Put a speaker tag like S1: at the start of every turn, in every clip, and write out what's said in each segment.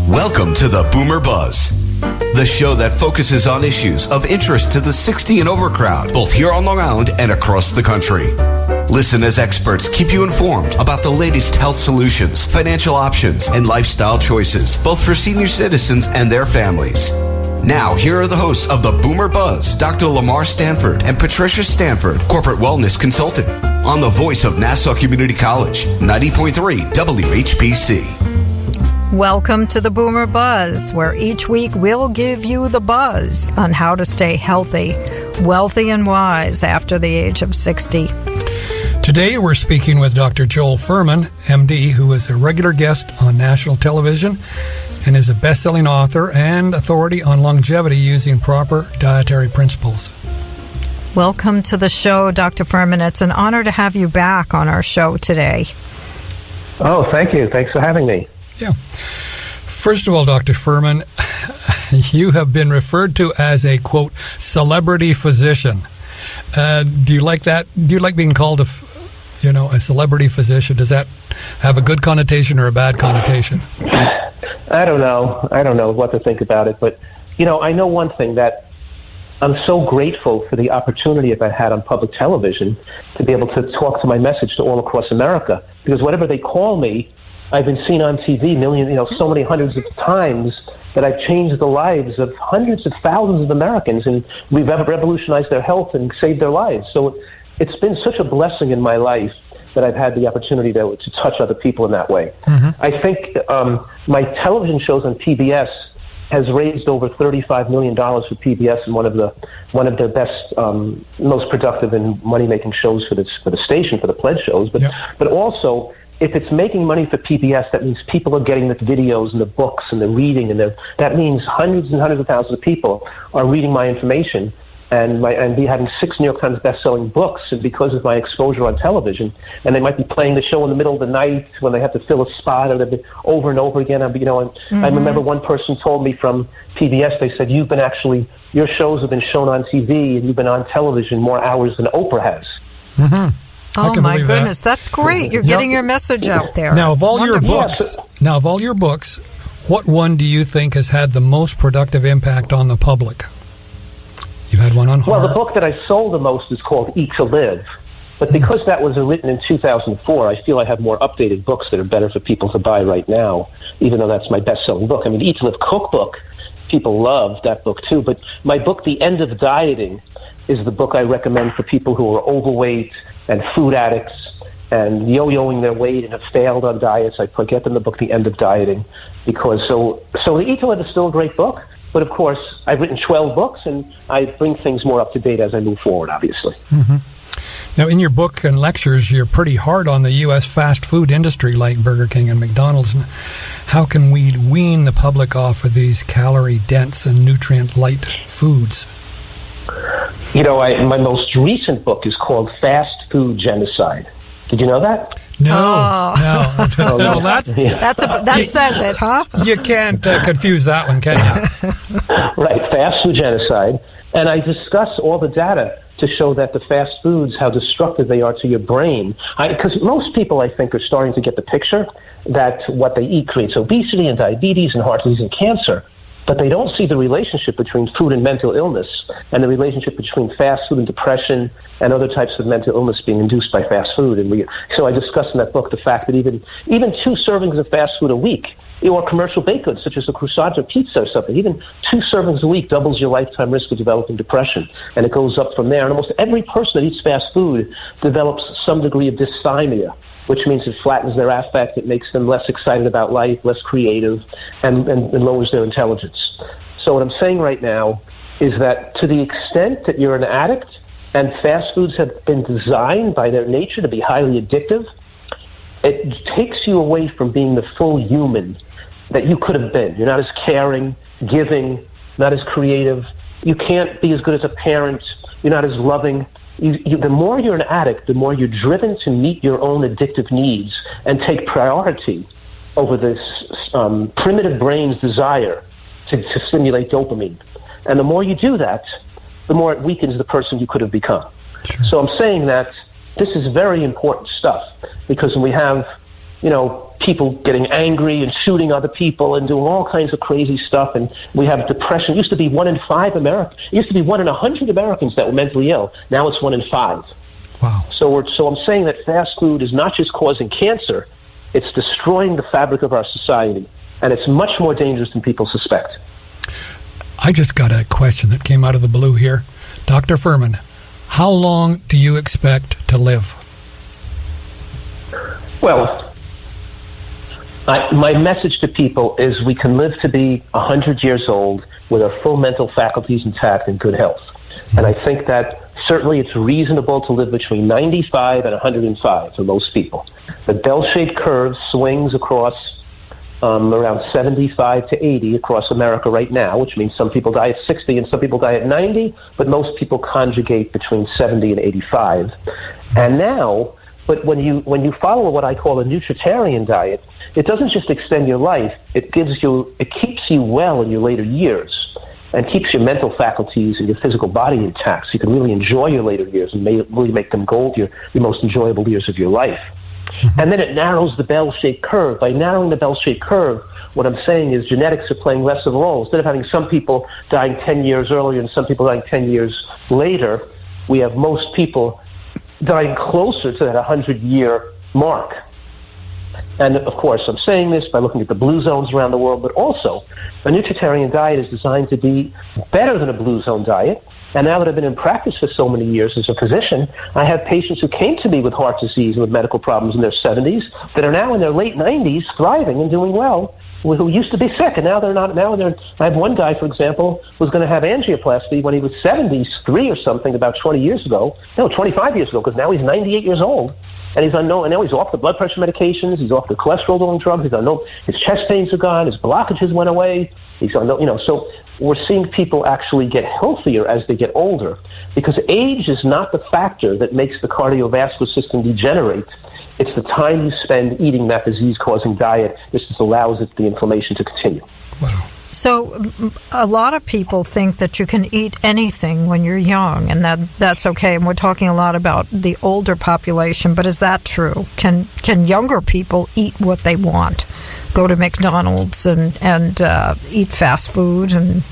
S1: Welcome to the Boomer Buzz, the show that focuses on issues of interest to the 60 and over crowd, both here on Long Island and across the country. Listen as experts keep you informed about the latest health solutions, financial options, and lifestyle choices, both for senior citizens and their families. Now, here are the hosts of the Boomer Buzz, Dr. Lamarr Stanford and Patricia Stanford, corporate wellness consultant, on the voice of Nassau Community College, 90.3 WHPC.
S2: Welcome to the Boomer Buzz, where each week we'll give you the buzz on how to stay healthy, wealthy, and wise after the age of 60.
S3: Today we're speaking with Dr. Joel Fuhrman, MD, who is a regular guest on national television and is a best-selling author and authority on longevity using proper dietary principles.
S2: Welcome to the show, Dr. Fuhrman. It's an honor to have you back on our show today.
S4: Oh, thank you. Thanks for having me.
S3: Yeah. First of all, Dr. Fuhrman, you have been referred to as a, quote, celebrity physician. Do you like that? Do you like being called a celebrity physician? Does that have a good connotation or a bad connotation?
S4: I don't know. I don't know what to think about it. But, I know one thing, that I'm so grateful for the opportunity that I had on public television to be able to talk to my message to all across America. Because whatever they call me, I've been seen on TV so many hundreds of times that I've changed the lives of hundreds of thousands of Americans, and we've revolutionized their health and saved their lives. So it's been such a blessing in my life that I've had the opportunity to touch other people in that way. Mm-hmm. I think my television shows on PBS has raised over $35 million for PBS, and one of their best, most productive and money-making shows for the station, for the pledge shows. But also, if it's making money for PBS, that means people are getting the videos and the books and the reading, and that means hundreds and hundreds of thousands of people are reading my information, and be having 6 New York Times best-selling books, and because of my exposure on television, and they might be playing the show in the middle of the night when they have to fill a spot, or over and over again. Mm-hmm. I remember one person told me from PBS, they said, your shows have been shown on TV, and you've been on television more hours than Oprah has.
S3: Mm-hmm.
S2: Oh my goodness, that's great! You're getting your message out there.
S3: Now, of all your books, what one do you think has had the most productive impact on the public? You had one on horror.
S4: Well, the book that I sold the most is called Eat to Live, but because that was written in 2004, I feel I have more updated books that are better for people to buy right now, even though that's my best-selling book. I mean, Eat to Live cookbook, people love that book too, but my book, The End of Dieting, is the book I recommend for people who are overweight and food addicts and yo-yoing their weight and have failed on diets. I get them the book, The End of Dieting, because so The Eat to Live is still a great book, but of course I've written 12 books and I bring things more up to date as I move forward, obviously.
S3: Mm-hmm. Now, in your book and lectures, you're pretty hard on the U.S. fast food industry like Burger King and McDonald's. How can we wean the public off of these calorie-dense and nutrient-light foods?
S4: My most recent book is called Fast Food Genocide. Did you know that?
S3: No.
S2: That says it, huh?
S3: You can't confuse that one, can you?
S4: Right, Fast Food Genocide. And I discuss all the data to show that the fast foods, how destructive they are to your brain. Because most people, I think, are starting to get the picture that what they eat creates obesity and diabetes and heart disease and cancer. But they don't see the relationship between food and mental illness, and the relationship between fast food and depression and other types of mental illness being induced by fast food. So I discuss in that book the fact that even 2 servings of fast food a week, or commercial baked goods such as a croissant or pizza or something, even 2 servings a week doubles your lifetime risk of developing depression. And it goes up from there. And almost every person that eats fast food develops some degree of dysthymia, which means it flattens their affect, it makes them less excited about life, less creative, and lowers their intelligence. So what I'm saying right now is that to the extent that you're an addict, and fast foods have been designed by their nature to be highly addictive, it takes you away from being the full human that you could have been. You're not as caring, giving, not as creative. You can't be as good as a parent. You're not as loving. The more you're an addict, the more you're driven to meet your own addictive needs and take priority over this primitive brain's desire to stimulate dopamine. And the more you do that, the more it weakens the person you could have become. Sure. So I'm saying that this is very important stuff, because when we have people getting angry and shooting other people and doing all kinds of crazy stuff. And we have depression. It used to be 1 in 5 Americans. It used to be 1 in 100 Americans that were mentally ill. Now it's 1 in 5.
S3: Wow.
S4: So I'm saying that fast food is not just causing cancer, it's destroying the fabric of our society. And it's much more dangerous than people suspect.
S3: I just got a question that came out of the blue here. Dr. Fuhrman, how long do you expect to live?
S4: Well, my message to people is we can live to be 100 years old with our full mental faculties intact and good health. And I think that certainly it's reasonable to live between 95 and 105 for most people. The bell-shaped curve swings across around 75 to 80 across America right now, which means some people die at 60 and some people die at 90, but most people conjugate between 70 and 85. And now, but when you follow what I call a nutritarian diet, it doesn't just extend your life, it keeps you well in your later years and keeps your mental faculties and your physical body intact so you can really enjoy your later years and really make them your most enjoyable years of your life. And then it narrows the bell-shaped curve. By narrowing the bell-shaped curve, what I'm saying is genetics are playing less of a role. Instead of having some people dying 10 years earlier and some people dying 10 years later, we have most people dying closer to that 100-year mark. And, of course, I'm saying this by looking at the blue zones around the world, but also a nutritarian diet is designed to be better than a blue zone diet. And now that I've been in practice for so many years as a physician, I have patients who came to me with heart disease and with medical problems in their 70s that are now in their late 90s thriving and doing well, who used to be sick, and now they're not. I have one guy, for example, who was going to have angioplasty when he was 73 or something about 25 years ago, because now he's 98 years old. And he's unknown, and now he's off the blood pressure medications, he's off the cholesterol-lowering drugs, he's unknown, his chest pains are gone, his blockages went away, he's unknown, so we're seeing people actually get healthier as they get older, because age is not the factor that makes the cardiovascular system degenerate. It's the time you spend eating that disease-causing diet that just allows the inflammation to continue.
S3: Wow.
S2: So a lot of people think that you can eat anything when you're young, and that's okay. And we're talking a lot about the older population, but is that true? Can younger people eat what they want? Go to McDonald's and eat fast food?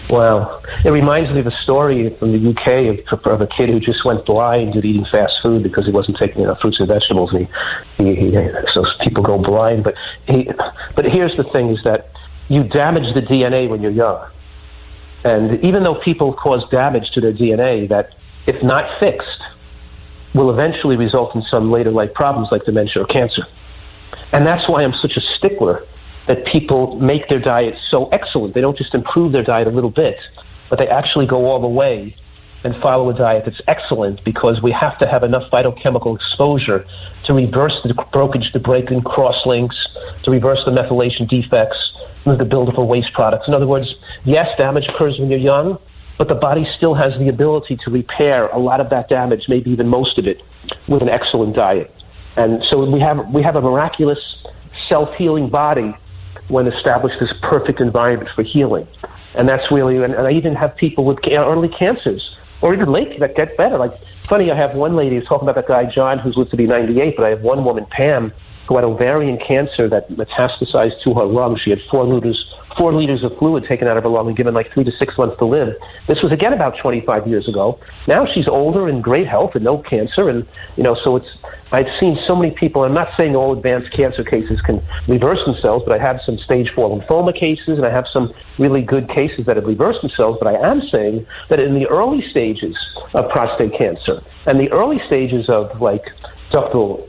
S4: Well, it reminds me of a story from the UK of a kid who just went blind at eating fast food because he wasn't taking enough fruits and vegetables. So people go blind. But here's the thing: is that you damage the DNA when you're young. And even though people cause damage to their DNA that, if not fixed, will eventually result in some later life problems like dementia or cancer. And that's why I'm such a stickler that people make their diet so excellent. They don't just improve their diet a little bit, but they actually go all the way and follow a diet that's excellent, because we have to have enough phytochemical exposure to reverse the breakage, the break-in cross-links, to reverse the methylation defects, the buildup of waste products. In other words, yes, damage occurs when you're young, but the body still has the ability to repair a lot of that damage, maybe even most of it, with an excellent diet. And so we have a miraculous self-healing body when established this perfect environment for healing. And that's really, and I even have people with early cancers, or even late, that get better. Like, funny, I have one lady who's talking about that guy, John, who's lived to be 98, but I have one woman, Pam, who had ovarian cancer that metastasized to her lungs. She had 4 liters of fluid taken out of her lung and given like 3 to 6 months to live. This was again about 25 years ago. Now she's older in great health and no cancer, and so I've seen so many people. I'm not saying all advanced cancer cases can reverse themselves, but I have some stage 4 lymphoma cases, and I have some really good cases that have reversed themselves. But I am saying that in the early stages of prostate cancer and the early stages of like ductal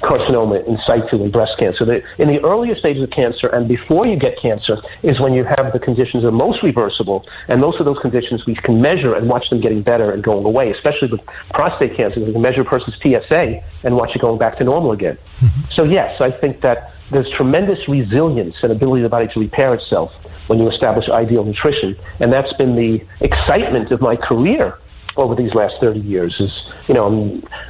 S4: carcinoma in situ and breast cancer. In the earlier stages of cancer and before you get cancer is when you have the conditions that are most reversible, and most of those conditions we can measure and watch them getting better and going away, especially with prostate cancer. We can measure a person's PSA and watch it going back to normal again. Mm-hmm. So yes, I think that there's tremendous resilience and ability of the body to repair itself when you establish ideal nutrition, and that's been the excitement of my career over these last 30 years, is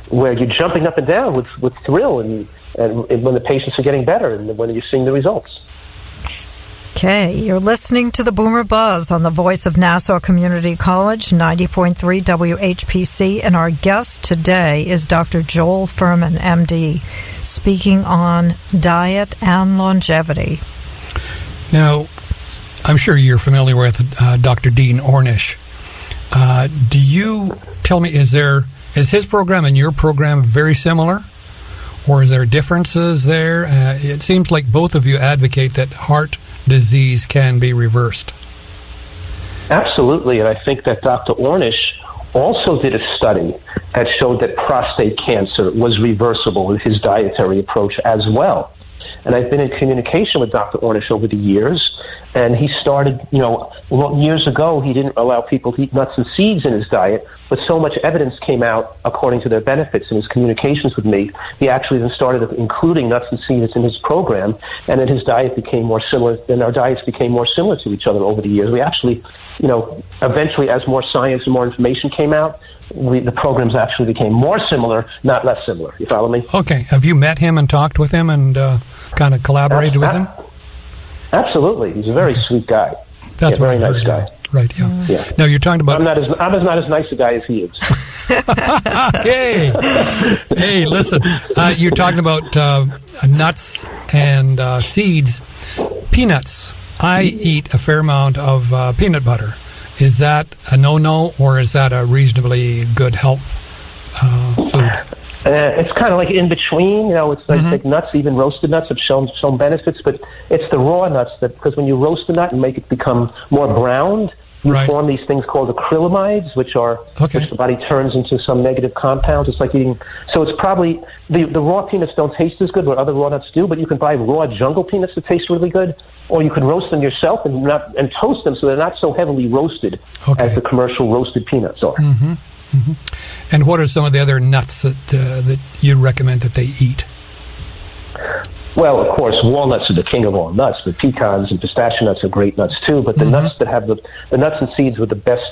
S4: where you're jumping up and down with thrill and when the patients are getting better and when you're seeing the results.
S2: Okay, you're listening to the Boomer Buzz on the voice of Nassau Community College, 90.3 WHPC, and our guest today is Dr. Joel Fuhrman, MD, speaking on diet and longevity.
S3: Now, I'm sure you're familiar with Dr. Dean Ornish. Do you tell me, is his program and your program very similar? Or is there differences there? It seems like both of you advocate that heart disease can be reversed.
S4: Absolutely, and I think that Dr. Ornish also did a study that showed that prostate cancer was reversible with his dietary approach as well. And I've been in communication with Dr. Ornish over the years, and he started, years ago, he didn't allow people to eat nuts and seeds in his diet, but so much evidence came out according to their benefits in his communications with me. He actually then started including nuts and seeds in his program, and then his diet became more similar, and our diets became more similar to each other over the years. We actually, eventually, as more science and more information came out, the programs actually became more similar, not less similar. You follow me?
S3: Okay. Have you met him and talked with him and kind of collaborated with him?
S4: Absolutely. He's a very sweet guy.
S3: That's
S4: very nice guy.
S3: Right, yeah. Now you're talking about...
S4: I'm not as nice a guy as he is.
S3: Hey, listen. You're talking about nuts and seeds. Peanuts. I eat a fair amount of peanut butter. Is that a no-no, or is that a reasonably good health food?
S4: It's kind of like in between. It's like nuts, even roasted nuts have shown some benefits, but it's the raw nuts because when you roast the nut and make it become more browned, you form these things called acrylamides, which the body turns into some negative compounds. It's like eating. So it's probably the raw peanuts don't taste as good, but other raw nuts do. But you can buy raw jungle peanuts that taste really good, or you can roast them yourself and toast them so they're not so heavily roasted as the commercial roasted peanuts are.
S3: Mm-hmm. Mm-hmm. And what are some of the other nuts that you recommend that they eat?
S4: Well, of course, walnuts are the king of all nuts, but pecans and pistachio nuts are great nuts too. But the nuts that have the nuts and seeds with the best,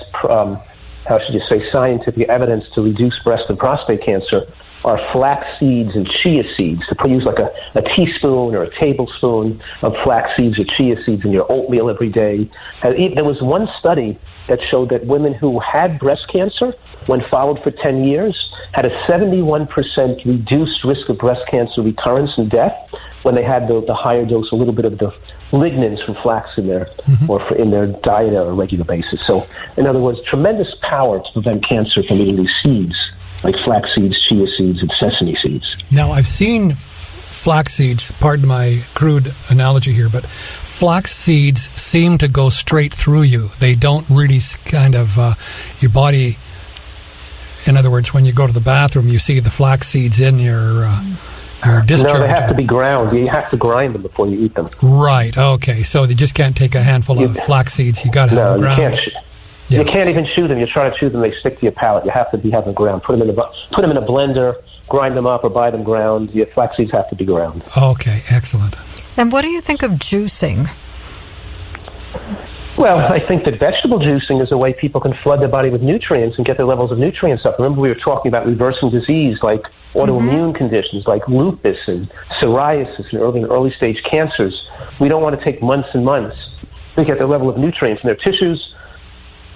S4: scientific evidence to reduce breast and prostate cancer are flax seeds and chia seeds. To use like a teaspoon or a tablespoon of flax seeds or chia seeds in your oatmeal every day. There was one study that showed that women who had breast cancer, when followed for 10 years, had a 71% reduced risk of breast cancer recurrence and death when they had the higher dose, a little bit of the lignans from flax in there in their diet on a regular basis. So, in other words, tremendous power to prevent cancer from eating these seeds, like flax seeds, chia seeds, and sesame seeds.
S3: Now, I've seen flax seeds, pardon my crude analogy here, but flax seeds seem to go straight through you. They don't really kind of, your body, in other words, when you go to the bathroom, you see the flax seeds in your discharge.
S4: No, they have to be ground. You have to grind them before you eat them.
S3: Right, okay. So they just can't take a handful of flax seeds. You got to have them ground.
S4: You can't even chew them. You try to chew them, they stick to your palate. You have to have them ground. Put them in a blender, grind them up, or buy them ground. Your flax seeds have to be ground.
S3: Okay, excellent.
S2: And what do you think of juicing?
S4: Well, I think that vegetable juicing is a way people can flood their body with nutrients and get their levels of nutrients up. Remember, we were talking about reversing disease like autoimmune conditions like lupus and psoriasis and early stage cancers. We don't want to take months and months to get the level of nutrients in their tissues,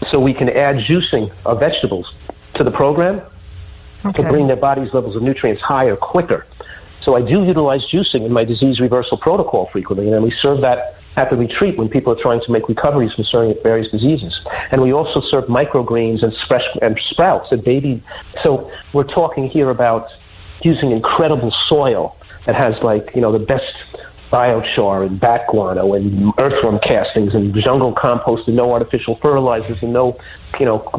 S4: so we can add juicing of vegetables to the program to bring their body's levels of nutrients higher quicker. So I do utilize juicing in my disease reversal protocol frequently, and we serve that at the retreat when people are trying to make recoveries from various diseases. And we also serve microgreens and sprouts and baby. So we're talking here about using incredible soil that has the best biochar and bat guano and earthworm castings and jungle compost and no artificial fertilizers and no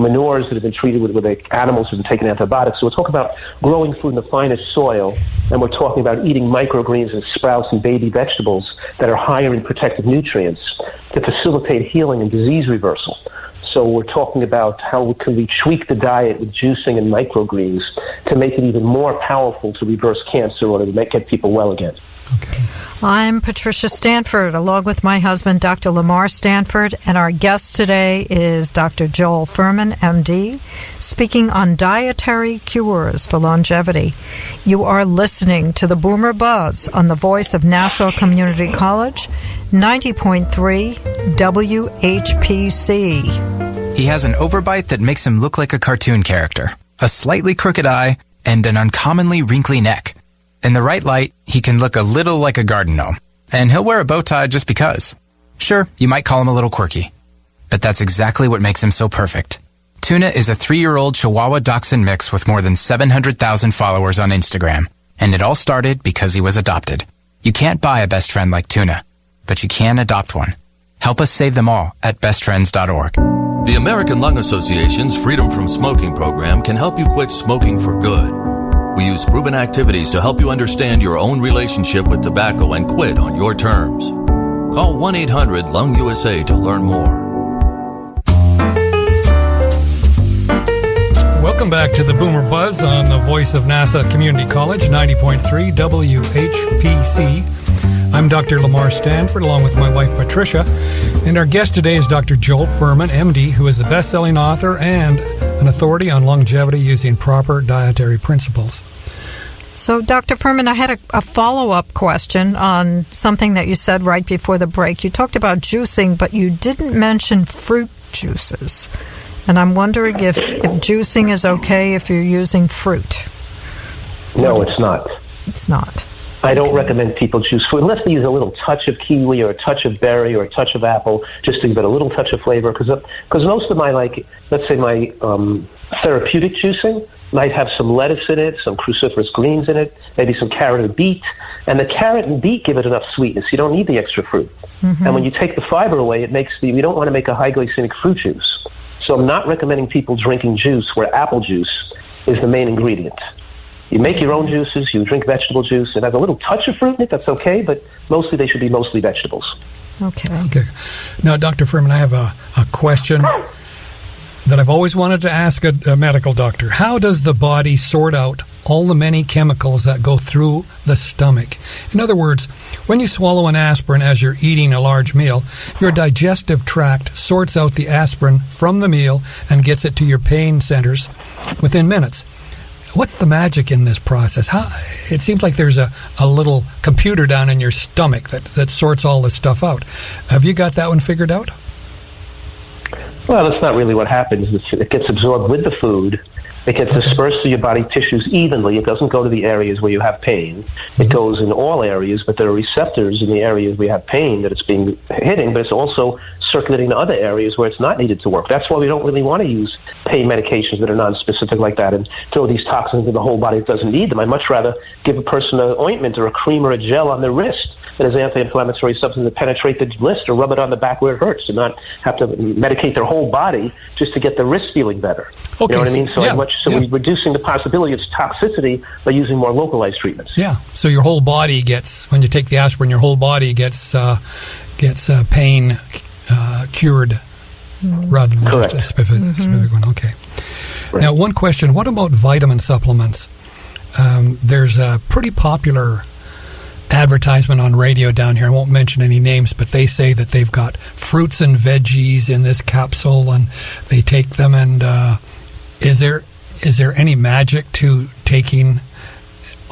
S4: manures that have been treated with animals that have been taken antibiotics. So we're talking about growing food in the finest soil, and we're talking about eating microgreens and sprouts and baby vegetables that are higher in protective nutrients to facilitate healing and disease reversal. So we're talking about how we tweak the diet with juicing and microgreens to make it even more powerful to reverse cancer or to get people well again.
S3: Okay.
S2: I'm Patricia Stanford, along with my husband, Dr. Lamarr Stanford, and our guest today is Dr. Joel Fuhrman, MD, speaking on dietary cures for longevity. You are listening to the Boomer Buzz on the voice of Nassau Community College, 90.3 WHPC.
S5: He has an overbite that makes him look like a cartoon character, a slightly crooked eye, and an uncommonly wrinkly neck. In the right light, he can look a little like a garden gnome, and he'll wear a bow tie just because. Sure, you might call him a little quirky, but that's exactly what makes him so perfect. Tuna is a 3-year-old Chihuahua Dachshund mix with more than 700,000 followers on Instagram, and it all started because he was adopted. You can't buy a best friend like Tuna, but you can adopt one. Help us save them all at bestfriends.org.
S6: The American Lung Association's Freedom from Smoking program can help you quit smoking for good. We use proven activities to help you understand your own relationship with tobacco and quit on your terms. Call 1-800-LUNG-USA to learn more.
S3: Welcome back to the Boomer Buzz on the voice of Nassau Community College, 90.3 WHPC. I'm Dr. Lamarr Stanford, along with my wife, Patricia. And our guest today is Dr. Joel Fuhrman, MD, who is the best-selling author and an authority on longevity using proper dietary principles.
S2: So, Dr. Fuhrman, I had a follow-up question on something that you said right before the break. You talked about juicing, but you didn't mention fruit juices. And I'm wondering if juicing is okay if you're using fruit.
S4: No, it's not.
S2: It's not.
S4: I don't recommend people juice fruit unless they use a little touch of kiwi or a touch of berry or a touch of apple just to give it a little touch of flavor. Because most of my, let's say my therapeutic juicing might have some lettuce in it, some cruciferous greens in it, maybe some carrot and beet. And the carrot and beet give it enough sweetness. You don't need the extra fruit. Mm-hmm. And when you take the fiber away, we don't want to make a high glycemic fruit juice. So I'm not recommending people drinking juice where apple juice is the main ingredient. You make your own juices, you drink vegetable juice. It has a little touch of fruit in it, that's okay, but mostly they should be mostly vegetables.
S3: Okay. Now, Dr. Fuhrman, I have a question that I've always wanted to ask a medical doctor. How does the body sort out all the many chemicals that go through the stomach? In other words, when you swallow an aspirin as you're eating a large meal, your digestive tract sorts out the aspirin from the meal and gets it to your pain centers within minutes. What's the magic in this process? It seems like there's a little computer down in your stomach that sorts all this stuff out. Have you got that one figured out?
S4: Well, that's not really what happens. It gets absorbed with the food. It gets dispersed through your body tissues evenly. It doesn't go to the areas where you have pain. It goes in all areas, but there are receptors in the areas where you have pain that it's being hitting, but it's also circulating to other areas where it's not needed to work. That's why we don't really want to use pain medications that are non-specific like that and throw these toxins into the whole body that doesn't need them. I'd much rather give a person an ointment or a cream or a gel on their wrist that has anti-inflammatory substance to penetrate the wrist or rub it on the back where it hurts and not have to medicate their whole body just to get the wrist feeling better.
S3: Okay,
S4: you know what I mean? So we're reducing the possibility of toxicity by using more localized treatments.
S3: Yeah. So your whole body gets, when you take the aspirin, your whole body gets pain cured rather than just a specific one. Okay. Right. Now, one question. What about vitamin supplements? There's a pretty popular advertisement on radio down here. I won't mention any names, but they say that they've got fruits and veggies in this capsule, and they take them. And is there any magic to taking?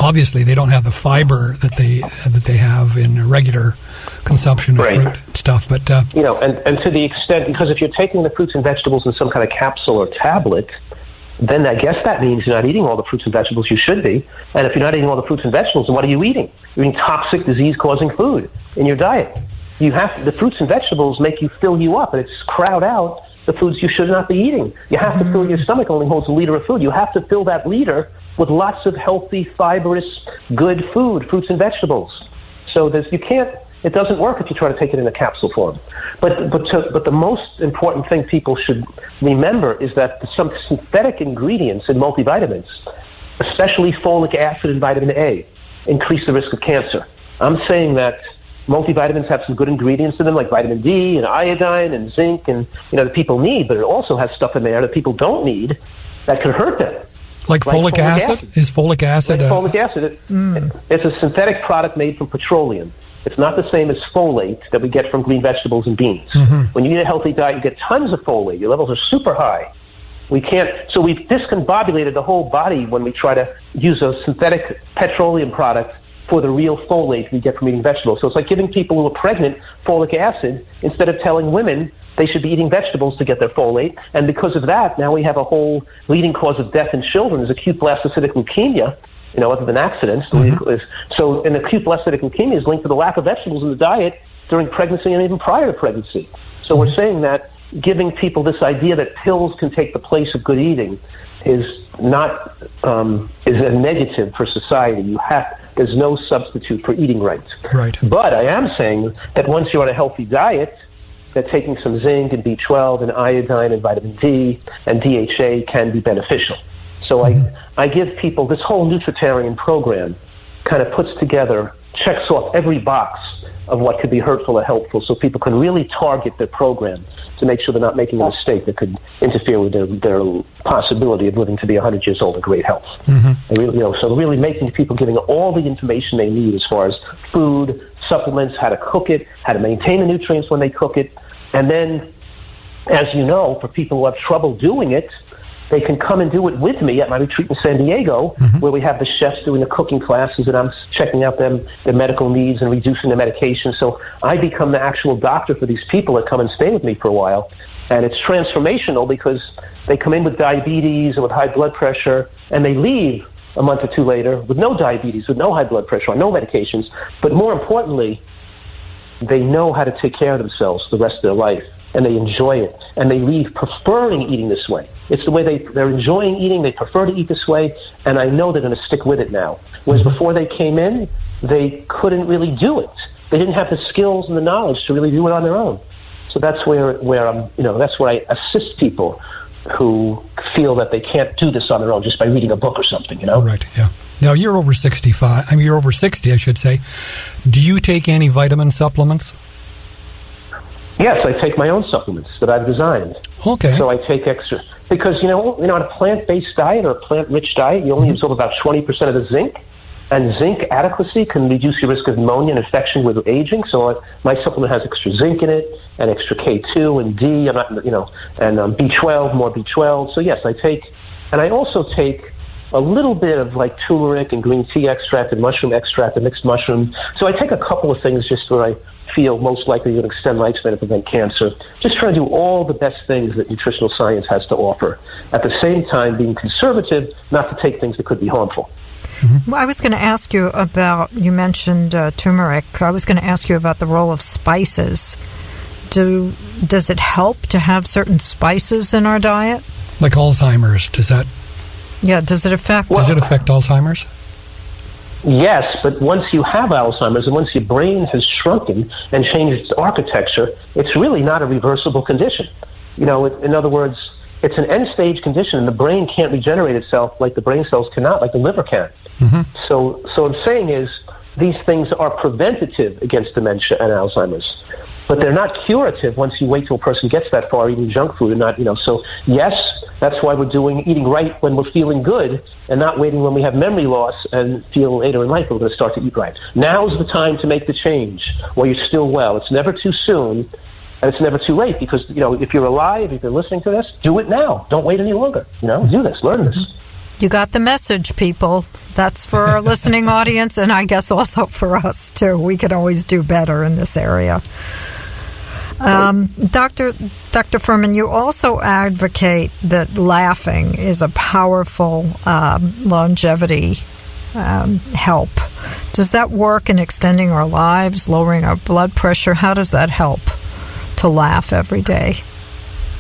S3: Obviously, they don't have the fiber that they have in regular consumption of fruit stuff. But
S4: and to the extent, because if you're taking the fruits and vegetables in some kind of capsule or tablet, then I guess that means you're not eating all the fruits and vegetables you should be. And if you're not eating all the fruits and vegetables, then what are you eating? You're eating toxic, disease-causing food in your diet. The fruits and vegetables make you fill you up, and it's crowd out the foods you should not be eating. You have to fill your stomach only holds a liter of food. You have to fill that liter with lots of healthy, fibrous, good food, fruits and vegetables. So it doesn't work if you try to take it in a capsule form. But the most important thing people should remember is that some synthetic ingredients in multivitamins, especially folic acid and vitamin A, increase the risk of cancer. I'm saying that multivitamins have some good ingredients in them, like vitamin D and iodine and zinc, and that people need, but it also has stuff in there that people don't need that could hurt them.
S3: Like folic acid? Is folic acid?
S4: Like folic acid. It's a synthetic product made from petroleum. It's not the same as folate that we get from green vegetables and beans. When you eat a healthy diet, you get tons of folate. Your levels are super high. We've discombobulated the whole body when we try to use a synthetic petroleum product for the real folate we get from eating vegetables. So it's like giving people who are pregnant folic acid instead of telling women they should be eating vegetables to get their folate. And because of that, now we have a whole leading cause of death in children is acute blastocytic leukemia, other than accidents. So an acute blastocytic leukemia is linked to the lack of vegetables in the diet during pregnancy and even prior to pregnancy. So we're saying that giving people this idea that pills can take the place of good eating is a negative for society. There's no substitute for eating right. But I am saying that once you're on a healthy diet, that taking some zinc and B12 and iodine and vitamin D and DHA can be beneficial. So I give people this whole nutritarian program kind of checks off every box of what could be hurtful or helpful, so people can really target their program to make sure they're not making a mistake that could interfere with their possibility of living to be 100 years old in great health. So really making people giving all the information they need as far as food, supplements, how to cook it, how to maintain the nutrients when they cook it. And then, as you know, for people who have trouble doing it, they can come and do it with me at my retreat in San Diego, where we have the chefs doing the cooking classes, and I'm checking out their medical needs and reducing their medication. So I become the actual doctor for these people that come and stay with me for a while. And it's transformational because they come in with diabetes and with high blood pressure, and they leave a month or two later with no diabetes, with no high blood pressure, on no medications. But more importantly, they know how to take care of themselves the rest of their life, and they enjoy it, and they leave preferring eating this way. It's the way they're enjoying eating. They prefer to eat this way, and I know they're going to stick with it now. Whereas before they came in, they couldn't really do it. They didn't have the skills and the knowledge to really do it on their own. So that's where I'm, that's where I assist people who feel that they can't do this on their own just by reading a book or something,
S3: Right, yeah. Now, you're over 65. You're over 60, I should say. Do you take any vitamin supplements?
S4: Yes, I take my own supplements that I've designed.
S3: Okay.
S4: So I take extra. Because, on a plant-based diet or a plant-rich diet, you only absorb about 20% of the zinc. And zinc adequacy can reduce your risk of pneumonia and infection with aging. So my supplement has extra zinc in it and extra K2 and D. And B12, more B12. So yes, I take, and I also take a little bit of like turmeric and green tea extract and mushroom extract and mixed mushroom. So I take a couple of things just where I feel most likely to extend lifespan and prevent cancer. Just trying to do all the best things that nutritional science has to offer. At the same time, being conservative, not to take things that could be harmful.
S2: Well, I was going to ask you about, you mentioned turmeric. I was going to ask you about the role of spices. Does it help to have certain spices in our diet?
S3: Like Alzheimer's, does it affect Alzheimer's?
S4: Yes, but once you have Alzheimer's and once your brain has shrunken and changed its architecture, it's really not a reversible condition. In other words, it's an end-stage condition, and the brain can't regenerate itself like the brain cells cannot, like the liver can. So what I'm saying is these things are preventative against dementia and Alzheimer's, but they're not curative once you wait till a person gets that far eating junk food and not, So yes, that's why we're doing eating right when we're feeling good and not waiting when we have memory loss and feel later in life we're going to start to eat right. Now's the time to make the change while you're still well. It's never too soon. And it's never too late because, if you're alive, if you're listening to this, do it now. Don't wait any longer. Do this. Learn this.
S2: You got the message, people. That's for our listening audience, and I guess also for us, too. We could always do better in this area. Dr. Fuhrman, you also advocate that laughing is a powerful longevity help. Does that work in extending our lives, lowering our blood pressure? How does that help to laugh every day?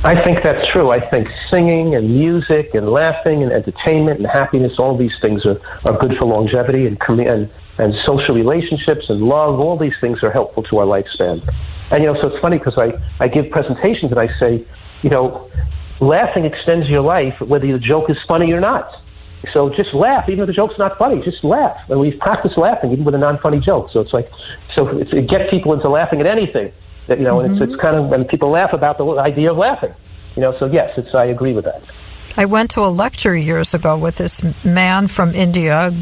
S4: I think that's true. I think singing and music and laughing and entertainment and happiness, all these things are good for longevity and social relationships and love. All these things are helpful to our lifespan. And, so it's funny because I give presentations and I say, laughing extends your life whether the joke is funny or not. So just laugh, even if the joke's not funny, just laugh. And we've practiced laughing even with a non-funny joke. So it gets people into laughing at anything. And it's kind of when people laugh about the idea of laughing, So yes, I agree with that.
S2: I went to a lecture years ago with this man from India,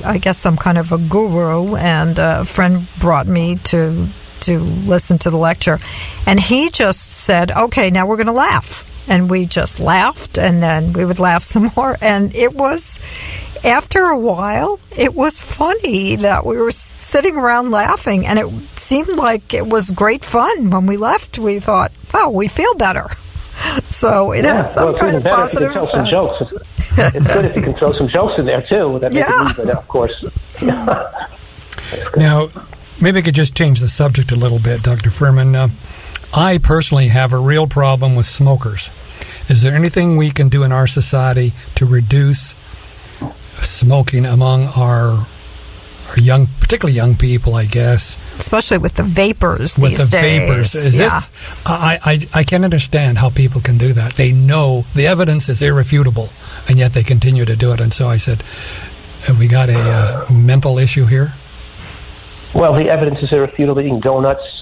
S2: I guess some kind of a guru, and a friend brought me to listen to the lecture. And he just said, okay, now we're going to laugh. And we just laughed, and then we would laugh some more. And it was, after a while, it was funny that we were sitting around laughing, and it seemed like it was great fun. When we left, we thought, oh, we feel better. So it had some kind of positive effect. Some jokes.
S4: It's good if you can throw some jokes in there, too. That makes it easier, of course.
S3: Now, maybe I could just change the subject a little bit, Dr. Fuhrman. I personally have a real problem with smokers. Is there anything we can do in our society to reduce smoking among our young, particularly young people, I guess?
S2: Especially with the vapors
S3: with
S2: these days.
S3: Is this? I can't understand how people can do that. They know the evidence is irrefutable, and yet they continue to do it. And so I said, have we got a mental issue here?
S4: Well, the evidence is irrefutable. Eating donuts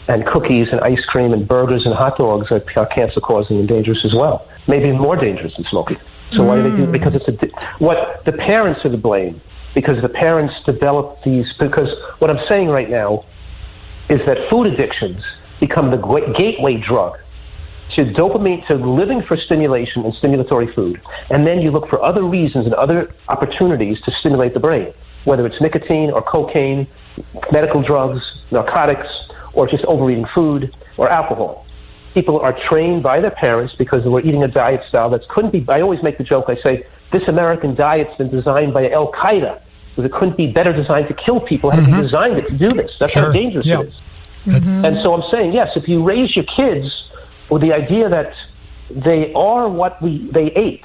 S4: and cookies and ice cream and burgers and hot dogs are cancer-causing and dangerous as well. Maybe more dangerous than smoking. So why do they do it? Because what the parents are to blame. Because the parents develop these. Because what I'm saying right now is that food addictions become the gateway drug to dopamine, to living for stimulation and stimulatory food. And then you look for other reasons and other opportunities to stimulate the brain, whether it's nicotine or cocaine, medical drugs, narcotics, or just overeating food or alcohol. People are trained by their parents because we're eating a diet style that couldn't be. I always make the joke. I say this American diet's been designed by Al Qaeda because it couldn't be better designed to kill people. Had they designed it to do this? That's how dangerous it is. And so I'm saying, yes, if you raise your kids with the idea that they are what they ate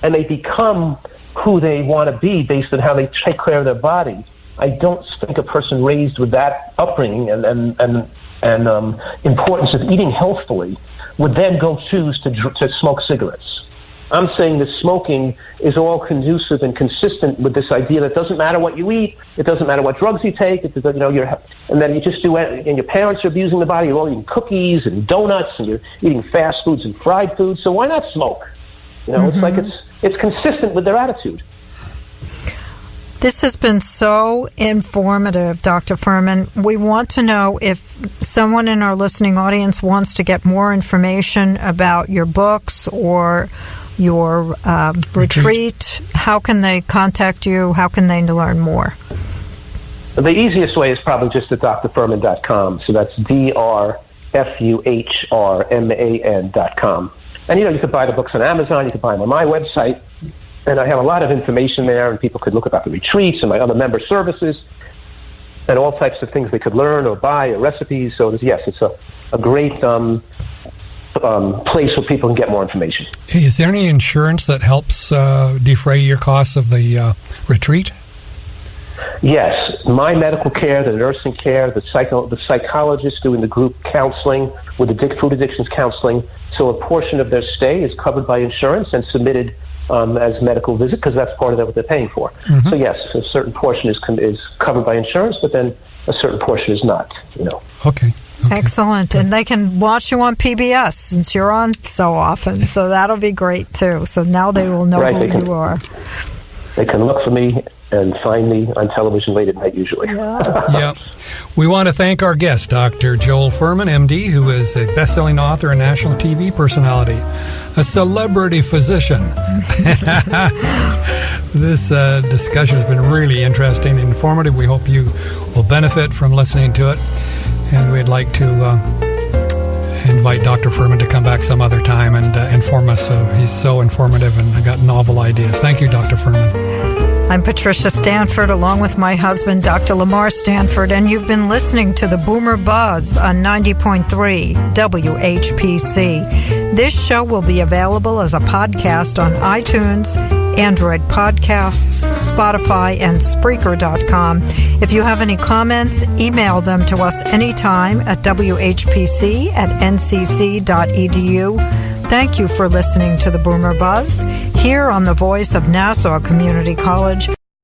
S4: and they become who they want to be based on how they take care of their body, I don't think a person raised with that upbringing and importance of eating healthfully would then go choose to smoke cigarettes. I'm saying that smoking is all conducive and consistent with this idea that it doesn't matter what you eat, it doesn't matter what drugs you take, and then you just do it, and your parents are abusing the body, you're all eating cookies and donuts, and you're eating fast foods and fried foods, so why not smoke? It's like it's consistent with their attitude.
S2: This has been so informative, Dr. Fuhrman. We want to know if someone in our listening audience wants to get more information about your books or your retreat. How can they contact you? How can they learn more?
S4: The easiest way is probably just at drfuhrman.com. So that's drfuhrman.com. And, you can buy the books on Amazon. You can buy them on my website. And I have a lot of information there, and people could look about the retreats and my other member services and all types of things they could learn or buy or recipes. So, it's a great place where people can get more information.
S3: Is there any insurance that helps defray your costs of the retreat?
S4: Yes. My medical care, the nursing care, the psychologist doing the group counseling with the food addictions counseling. So a portion of their stay is covered by insurance and submitted as medical visit, because that's part of what they're paying for. So yes, a certain portion is covered by insurance, but then a certain portion is not.
S3: Okay.
S2: Excellent. And they can watch you on PBS since you're on so often. So that'll be great too. So now they will know who you are.
S4: They can look for me and find me on television late at night usually.
S3: Yeah. We want to thank our guest, Dr. Joel Fuhrman, MD, who is a best-selling author and national TV personality, a celebrity physician. This discussion has been really interesting and informative. We hope you will benefit from listening to it. And we'd like to invite Dr. Fuhrman to come back some other time and inform us. He's so informative and got novel ideas. Thank you, Dr. Fuhrman.
S2: I'm Patricia Stanford, along with my husband, Dr. Lamarr Stanford, and you've been listening to the Boomer Buzz on 90.3 WHPC. This show will be available as a podcast on iTunes, Android Podcasts, Spotify, and Spreaker.com. If you have any comments, email them to us anytime at whpc@ncc.edu. Thank you for listening to the Boomer Buzz here on the voice of Nassau Community College.